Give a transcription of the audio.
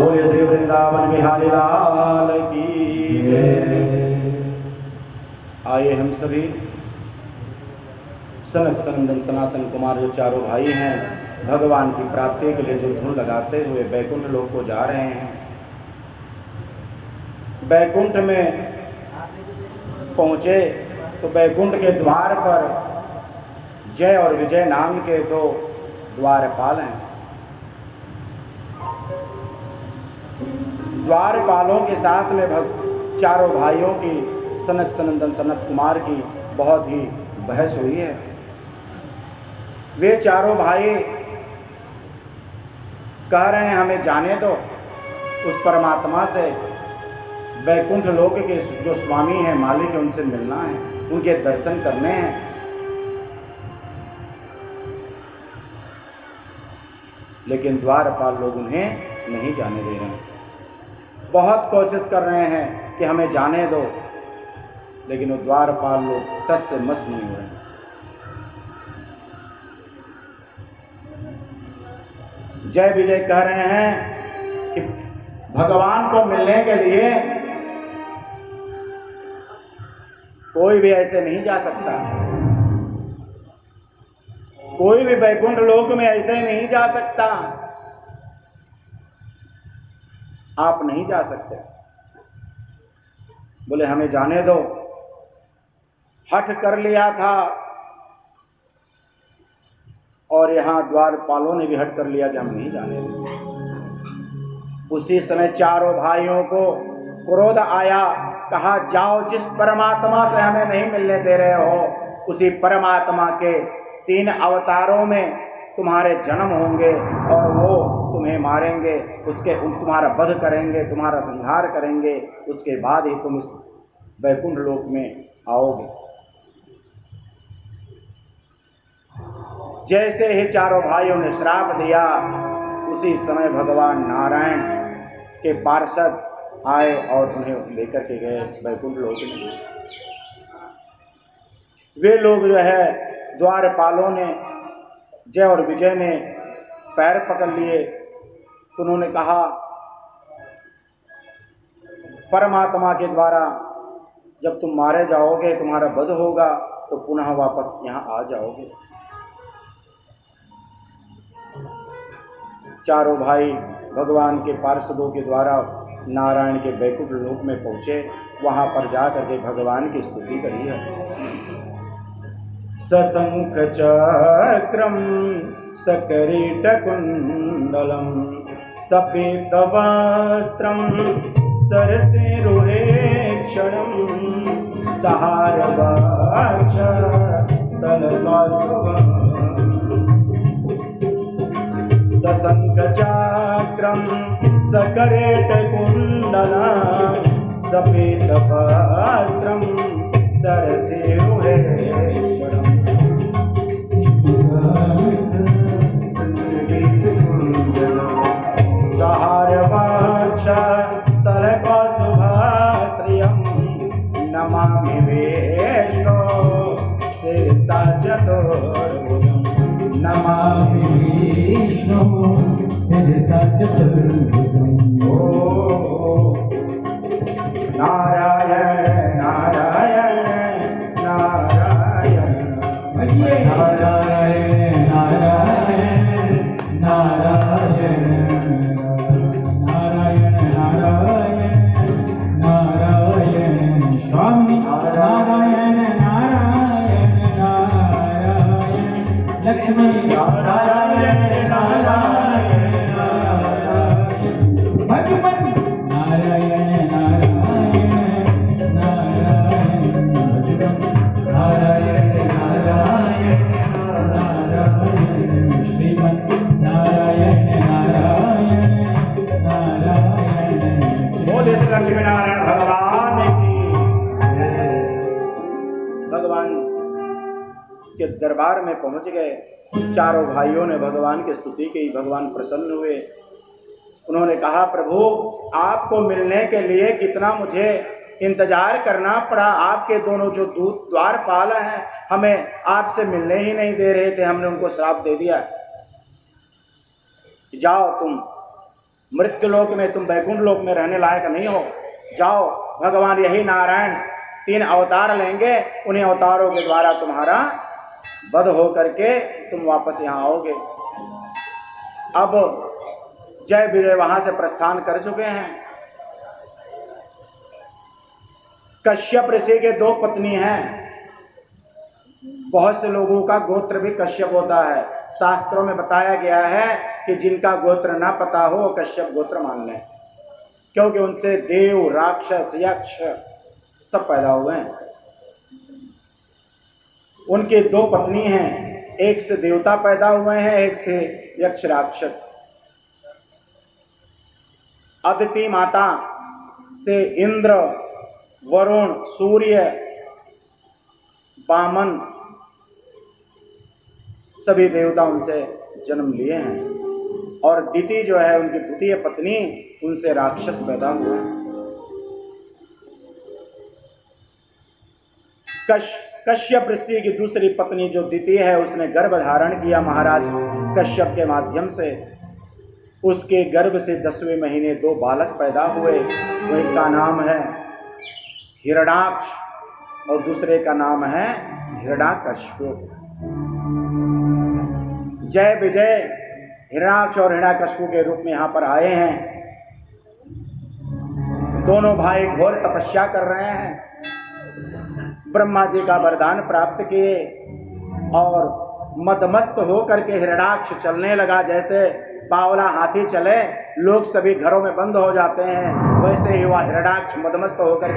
बोले श्री वृंदावन बिहारी लाल की जय। आइए हम सभी सनक सनंदन सनातन कुमार जो चारों भाई हैं, भगवान की प्राप्ति के लिए जो धुन लगाते हुए बैकुंठ लोक को जा रहे हैं। बैकुंठ में पहुँचे तो बैकुंठ के द्वार पर जय और विजय नाम के दो द्वारपाल हैं। द्वारपालों के साथ में चारों भाइयों की सनक सनंदन सनत कुमार की बहुत ही बहस हुई है। वे चारों भाई कह रहे हैं हमें जाने दो, उस परमात्मा से, बैकुंठ लोक के जो स्वामी हैं, मालिक है, उनसे मिलना है, उनके दर्शन करने हैं। लेकिन द्वारपाल लोग उन्हें नहीं जाने दे रहे हैं। बहुत कोशिश कर रहे हैं कि हमें जाने दो, लेकिन वो द्वारपाल लोग टस से मस नहीं हो रहे हैं। जय विजय कह रहे हैं कि भगवान को मिलने के लिए कोई भी ऐसे नहीं जा सकता, कोई भी बैकुंठ लोक में ऐसे नहीं जा सकता, आप नहीं जा सकते। बोले हमें जाने दो। हठ कर लिया था और यहां द्वारपालों ने भी हट कर लिया कि हम नहीं जाने देंगे। उसी समय चारों भाइयों को क्रोध आया, कहा जाओ, जिस परमात्मा से हमें नहीं मिलने दे रहे हो, उसी परमात्मा के 3 अवतारों में तुम्हारे जन्म होंगे और वो तुम्हें मारेंगे, तुम्हारा वध करेंगे, तुम्हारा संहार करेंगे, उसके बाद ही तुम इस बैकुंठ लोक में आओगे। जैसे ही चारों भाइयों ने श्राप दिया, उसी समय भगवान नारायण के पार्षद आए और उन्हें लेकर के गए बैकुंठ लोक में। वे लोग जो है द्वारपालों ने, जय और विजय ने पैर पकड़ लिए, तो उन्होंने कहा परमात्मा के द्वारा जब तुम मारे जाओगे, तुम्हारा वध होगा, तो पुनः वापस यहाँ आ जाओगे। चारों भाई भगवान के पार्षदों के द्वारा नारायण के बैकुंठ लोक में पहुँचे। वहाँ पर जा करके भगवान की स्तुति करी है। सशंख चक्रम सकरीटकुंडलम सपीतवस्त्रम सरसिरुहेक्षणम सहारवाच तलकास्तुवम् सशंख चक्रम सकरीटकुंडलम सपीतवस्त्रम सरसिरुहेक्षणम सहारवाच तलकास्तुभस्त्रियं नमामि विष्णो शिरसा चतुर्भुजं नमामि विष्णो शिरसा चतुर्भुजं। ओ नारायण नारायण नारायण नारायण नारायण नारायण नारायण नारायण नारायण स्वामी नारायण नारायण नारायण लक्ष्मी नारायण नारायण नारायण भगवान नारायण नारायण नारायण भगवान नारायण नारायण नारायण श्रीमन नारायण नारायण नारायण। बोले लक्ष्मी नारायण भगवान की। भगवान के दरबार में पहुंच गए। चारों भाइयों ने भगवान की स्तुति की। भगवान प्रसन्न हुए। उन्होंने कहा प्रभु, आपको मिलने के लिए कितना मुझे इंतजार करना पड़ा। आपके दोनों जो दूत द्वारपाल हैं, हमें आपसे मिलने ही नहीं दे रहे थे। हमने उनको श्राप दे दिया, जाओ तुम मृत्यु लोक में, तुम वैकुंठ लोक में रहने लायक नहीं हो, जाओ। भगवान यही नारायण 3 अवतार लेंगे, उन्हीं अवतारों के द्वारा तुम्हारा वध हो करके तुम वापस यहाँ आओगे। अब जय विजय वहां से प्रस्थान कर चुके हैं। कश्यप ऋषि के 2 पत्नी हैं। बहुत से लोगों का गोत्र भी कश्यप होता है। शास्त्रों में बताया गया है कि जिनका गोत्र ना पता हो वो कश्यप गोत्र मान लें, क्योंकि उनसे देव, राक्षस, यक्ष सब पैदा हुए हैं। उनके 2 पत्नी हैं, एक से देवता पैदा हुए हैं, एक से यक्ष राक्षस। अदिति माता से इंद्र, वरुण, सूर्य, वामन सभी देवता उनसे जन्म लिए हैं। और दिति जो है उनकी द्वितीय पत्नी, उनसे राक्षस पैदा हुए हैं। कश्यप ऋषि की दूसरी पत्नी जो दिति है, उसने गर्भ धारण किया महाराज कश्यप के माध्यम से। उसके गर्भ से 10वें महीने 2 बालक पैदा हुए। तो एक का नाम है हिरण्याक्ष और दूसरे का नाम है हिरण्याकश्यप। जय विजय हिरण्याक्ष और हिरण्याकश्यप के रूप में यहाँ पर आए हैं। दोनों भाई घोर तपस्या कर रहे हैं। ब्रह्मा जी का वरदान प्राप्त किए और मदमस्त होकर के हिरण्याक्ष चलने लगा। जैसे बावला हाथी चले, लोग सभी घरों में बंद हो जाते हैं, वैसे ही वह हिरण्याक्ष मदमस्त होकर